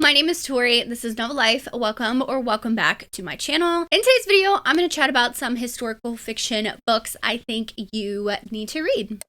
My name is Tori. This is WWII. Welcome back to my channel. In today's video, I'm going to chat about some historical fiction books I think you need to read.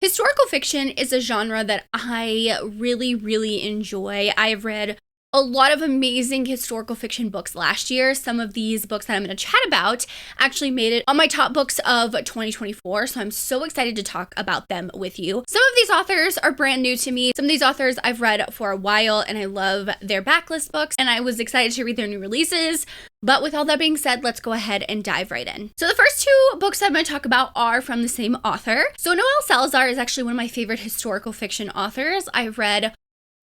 Historical fiction is a genre that I really enjoy. I have read a lot of amazing historical fiction books last year. Some of these books that I'm going to chat about actually made it on my top books of 2024, so I'm so excited to talk about them with you. Some of these authors are brand new to me. Some of these authors I've read for a while, and I love their backlist books, and I was excited to read their new releases. But with all that being said, let's go ahead and dive right in. So the first two books I'm going to talk about are from the same author. So Noelle Salazar is actually one of my favorite historical fiction authors. I've read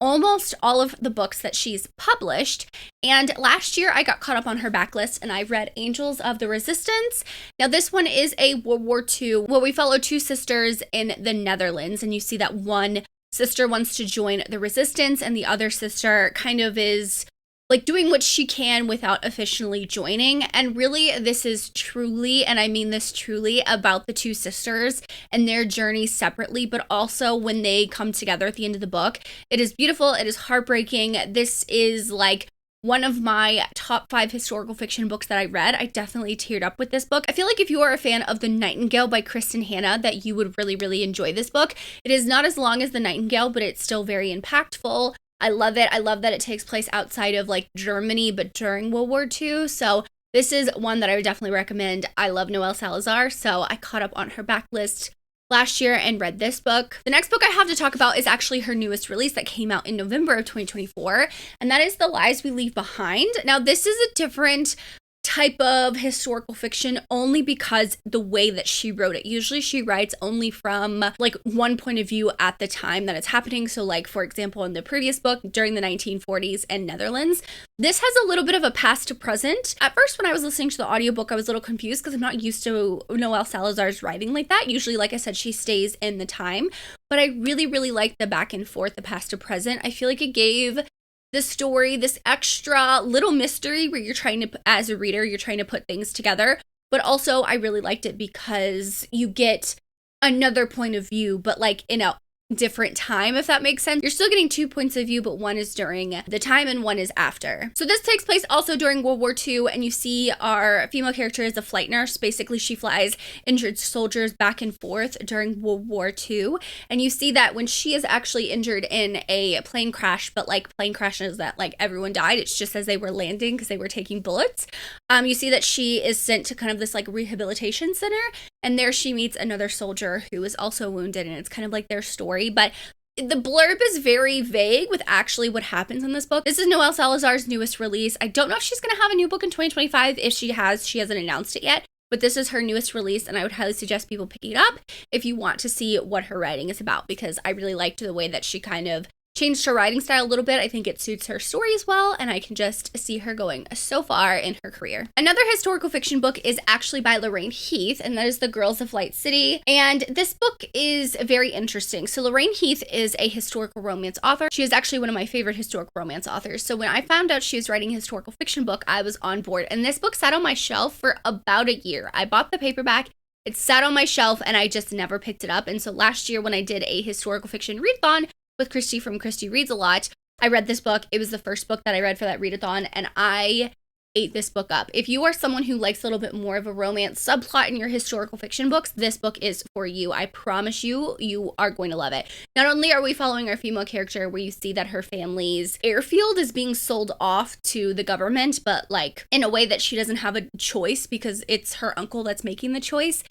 almost all of the books that she's published, and last year I got caught up on her backlist and I read Angels of the Resistance. Now this one is a World War II where we follow two sisters in the Netherlands, and you see that one sister wants to join the resistance and the other sister kind of is like doing what she can without officially joining. And really, this is truly, and I mean this truly, about the two sisters and their journey separately, but also when they come together at the end of the book. It is beautiful. It is heartbreaking. This is like one of my top 5 historical fiction books that I read. I definitely teared up with this book. I feel like if you are a fan of The Nightingale by Kristin that you would really enjoy this book. It is not as long as The Nightingale, but it's still very impactful. I love it. I love that it takes place outside of like Germany, but during World War II. So this is one that I would definitely recommend. I love Noelle Salazar, so I caught up on her backlist last year and read this book. The next book I have to talk about is actually her newest release that came out in November of 2024, and that is The Lies We Leave Behind. Now, this is a different type of historical fiction only because the way that she wrote it. Usually she writes only from like one point of view at the time that it's happening. So like, for example, in the previous book during the 1940s and Netherlands, this has a little bit of a past to present. At first, when I was listening to the audiobook, I was a little confused because I'm not used to Noelle Salazar's writing like that. Usually, like I said, she stays in the time, but I really like the back and forth, the past to present. I feel like it gave the story this extra little mystery where you're trying to, as a reader, you're trying to put things together. But also I really liked it because you get another point of view, but like in a different time, if that makes sense. You're still getting 2 points of view, but one is during the time and one is after. So this takes place also during World War II, and you see our female character is a flight nurse. Basically, she flies injured soldiers back and forth during World War II, and you see that when she is actually injured in a plane crash, but like plane crashes that like everyone died, it's just as they were landing because they were taking bullets. You see that she is sent to kind of this like rehabilitation center, and there she meets another soldier who is also wounded, and it's kind of like their story. But the blurb is very vague with actually what happens in this book. This is Noelle Salazar's newest release. I don't know if she's going to have a new book in 2025. If she has, she hasn't announced it yet. But this is her newest release, and I would highly suggest people picking it up if you want to see what her writing is about, because I really liked the way that she kind of changed her writing style a little bit. I think it suits her story as well, and I can just see her going so far in her career. Another historical fiction book is actually by Lorraine Heath, and that is The Girls of Light City. And this book is very interesting. So Lorraine Heath is a historical romance author. She is actually one of my favorite historical romance authors. So when I found out she was writing a historical fiction book, I was on board. And this book sat on my shelf for about a year. I bought the paperback. It sat on my shelf, and I just never picked it up. And so last year when I did a historical fiction readathon with Kristin from Kristin Reads a Lot, I read this book. It was the first book that I read for that readathon, and I ate this book up. If you are someone who likes a little bit more of a romance subplot in your historical fiction books, this book is for you. I promise you, you are going to love it. Not only are we following our female character where you see that her family's airfield is being sold off to the government, but like in a way that she doesn't have a choice because it's her uncle that's making the choice.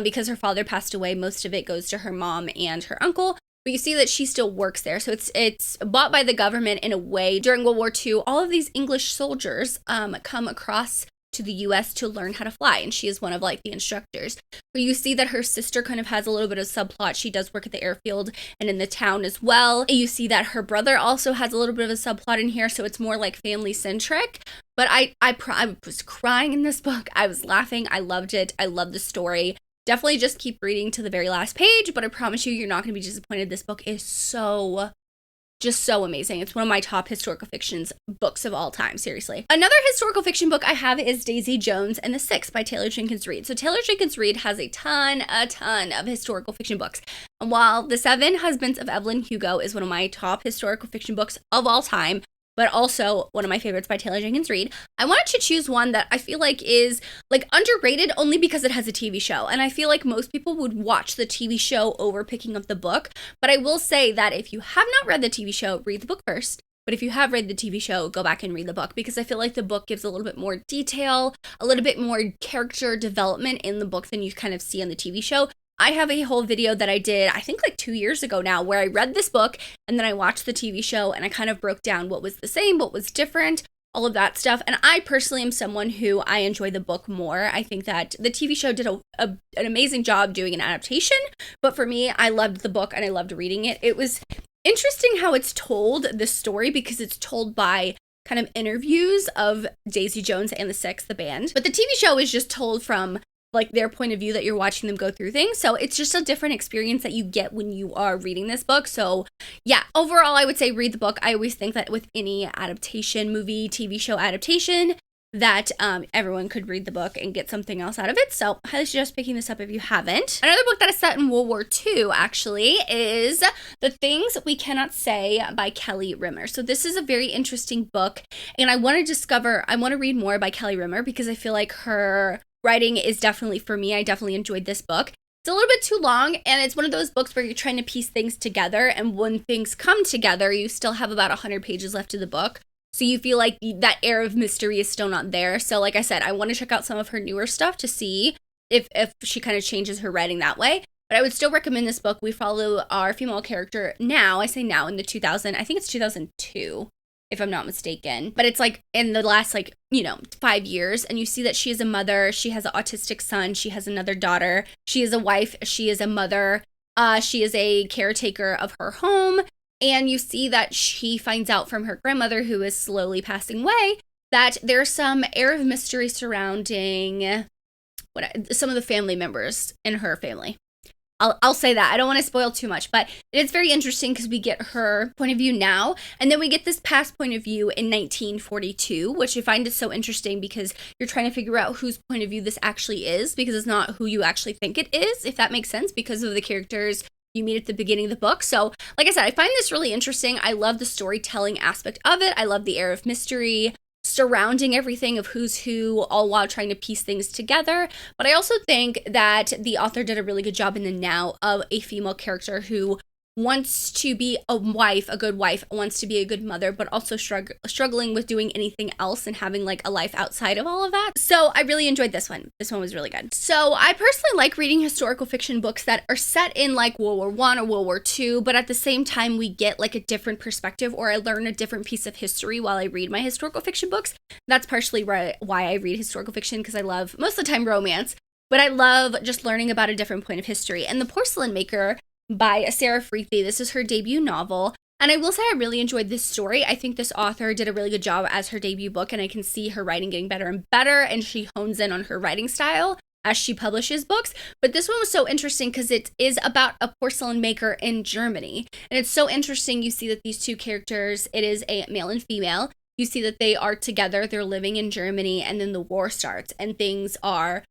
Because her father passed away, most of it goes to her mom and her uncle. But you see that she still works there. So it's bought by the government in a way. During World War II, all of these English soldiers come across to the US to learn how to fly, and she is one of like the instructors. But you see that her sister kind of has a little bit of subplot. She does work at the airfield and in the town as well. And you see that her brother also has a little bit of a subplot in here, so it's more like family centric. But I was crying in this book. I was laughing. I loved it. I love the story. Definitely just keep reading to the very last page, but I promise you, you're not going to be disappointed. This book is so just so amazing. It's one of my top historical fictions books of all time, seriously. Another historical fiction book I have is Daisy Jones and the Six by Taylor Jenkins Reid. So Taylor Jenkins Reid has a ton of historical fiction books. And while The Seven Husbands of Evelyn Hugo is one of my top historical fiction books of all time, but also one of my favorites by Taylor Jenkins Reid, I wanted to choose one that I feel like is like underrated only because it has a TV show. And I feel like most people would watch the TV show over picking up the book. But I will say that if you have not read the TV show, read the book first. But if you have read the TV show, go back and read the book, because I feel like the book gives a little bit more detail, a little bit more character development in the book than you kind of see on the TV show. I have a whole video that I did, I think like 2 years ago now, where I read this book and then I watched the TV show and I kind of broke down what was the same, what was different, all of that stuff. And I personally am someone who I enjoy the book more. I think that the TV show did an amazing job doing an adaptation, but for me, I loved the book and I loved reading it. It was interesting how it's told, this story, because it's told by kind of interviews of Daisy Jones and the Six, the band. But the TV show is just told from like their point of view, that you're watching them go through things. So it's just a different experience that you get when you are reading this book. So yeah, overall, I would say read the book. I always think that with any adaptation, movie, TV show adaptation, that everyone could read the book and get something else out of it. So I highly suggest picking this up if you haven't. Another book that is set in World War II, actually, is The Things We Cannot Say by Kelly Rimmer. So this is a very interesting book, and I want to read more by Kelly Rimmer because I feel like her writing is definitely, for me, I definitely enjoyed this book. It's a little bit too long, and it's one of those books where you're trying to piece things together, and when things come together, you still have about 100 pages left of the book. So you feel like that air of mystery is still not there. So like I said, I want to check out some of her newer stuff to see if she kind of changes her writing that way. But I would still recommend this book. We follow our female character now. I say now in the 2000, I think it's 2002. If I'm not mistaken. But it's like in the last 5 years, and you see that she is a mother, she has an autistic son, she has another daughter, she is a wife, she is a mother, she is a caretaker of her home, and you see that she finds out from her grandmother, who is slowly passing away, that there's some air of mystery surrounding some of the family members in her family. I'll say that. I don't want to spoil too much, but it's very interesting because we get her point of view now, and then we get this past point of view in 1942, which I find is so interesting because you're trying to figure out whose point of view this actually is, because it's not who you actually think it is, if that makes sense, because of the characters you meet at the beginning of the book. So, like I said, I find this really interesting. I love the storytelling aspect of it. I love the air of mystery surrounding everything of who's who, all while trying to piece things together. But I also think that the author did a really good job in the now of a female character who wants to be a wife, a good wife, wants to be a good mother, but also struggling with doing anything else and having like a life outside of all of that. So I really enjoyed this one. This one was really good. So I personally like reading historical fiction books that are set in like World War I or World War II, but at the same time we get like a different perspective, or I learn a different piece of history while I read my historical fiction books. That's partially why I read historical fiction, because I love most of the time romance, but I love just learning about a different point of history. And The Porcelain Maker by Sarah Freethy. This is her debut novel, and I will say I really enjoyed this story. I think this author did a really good job as her debut book, and I can see her writing getting better and better, and she hones in on her writing style as she publishes books. But this one was so interesting because it is about a porcelain maker in Germany, and it's so interesting. You see that these two characters, it is a male and female. You see that they are together, they're living in Germany, and then the war starts, and things are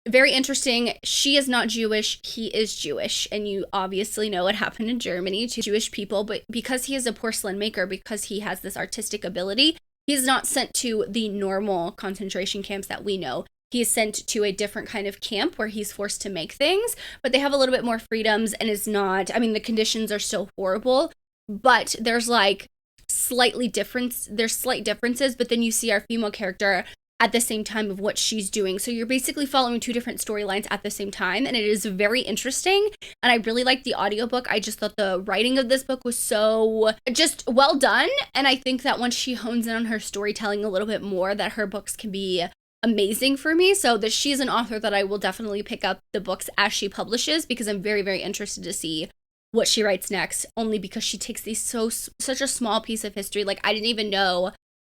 very interesting. She is not Jewish, he is Jewish, and you obviously know what happened in Germany to Jewish people, but because he is a porcelain maker, because he has this artistic ability, he's not sent to the normal concentration camps that we know. He is sent to a different kind of camp where he's forced to make things, but they have a little bit more freedoms, and it's not, I mean, the conditions are still horrible, but there's like slight differences, but then you see our female character at the same time of what she's doing. So you're basically following two different storylines at the same time, and it is very interesting. And I really liked the audiobook. I just thought the writing of this book was so just well done. And I think that once she hones in on her storytelling a little bit more, that her books can be amazing for me. So that she's an author that I will definitely pick up the books as she publishes, because I'm very, very interested to see what she writes next, only because she takes such a small piece of history. Like, I didn't even know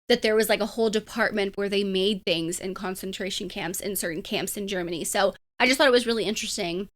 that there was like a whole department where they made things in concentration camps, in certain camps in Germany. So I just thought it was really interesting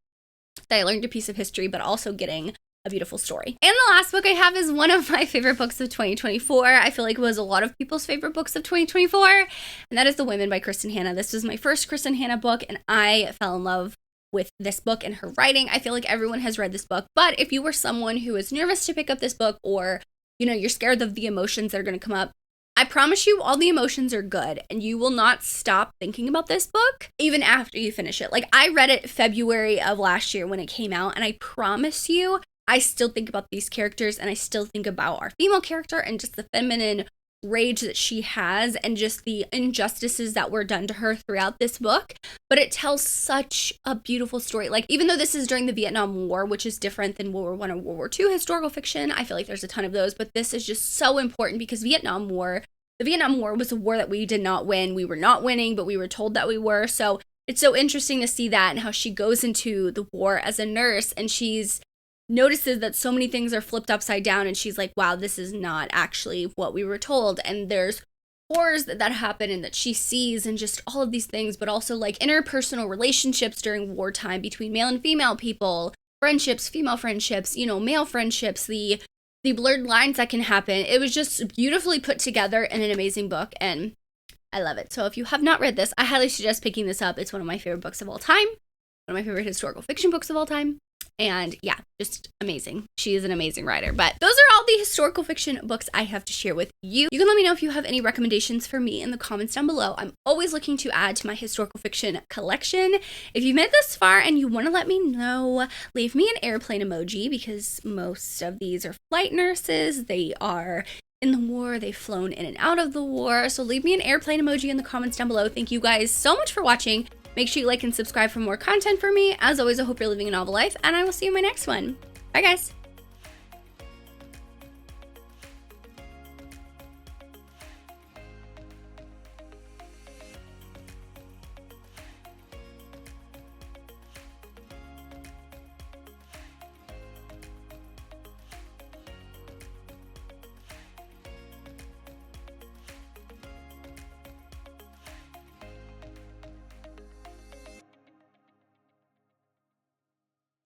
that I learned a piece of history, but also getting a beautiful story. And the last book I have is one of my favorite books of 2024. I feel like it was a lot of people's favorite books of 2024, and that is The Women by Kristin Hannah. This was my first Kristin Hannah book, and I fell in love with this book and her writing. I feel like everyone has read this book, but if you were someone who is nervous to pick up this book, or, you know, you're scared of the emotions that are going to come up, I promise you all the emotions are good, and you will not stop thinking about this book even after you finish it. Like, I read it February of last year when it came out, and I promise you, I still think about these characters, and I still think about our female character and just the feminine rage that she has and just the injustices that were done to her throughout this book. But it tells such a beautiful story. Like, even though this is during the Vietnam War, which is different than World War I and World War II historical fiction, I feel like there's a ton of those, but this is just so important because the Vietnam War was a war that we did not win. We were not winning, but we were told that we were. So it's so interesting to see that and how she goes into the war as a nurse, and she's notices that so many things are flipped upside down, and she's like, wow, this is not actually what we were told. And there's horrors that happen and that she sees, and just all of these things, but also like interpersonal relationships during wartime between male and female people, friendships, female friendships, you know, male friendships, the blurred lines that can happen. It was just beautifully put together in an amazing book, and I love it. So if you have not read this, I highly suggest picking this up. It's one of my favorite books of all time, one of my favorite historical fiction books of all time. And yeah, just amazing. She is an amazing writer. But those are all the historical fiction books I have to share with you. You can let me know if you have any recommendations for me in the comments down below. I'm always looking to add to my historical fiction collection. If you've made it this far and you want to let me know, leave me an airplane emoji, because most of these are flight nurses. They are in the war. They've flown in and out of the war. So leave me an airplane emoji in the comments down below. Thank you guys so much for watching. Make sure you like and subscribe for more content for me. As always, I hope you're living a novel life, and I will see you in my next one. Bye, guys.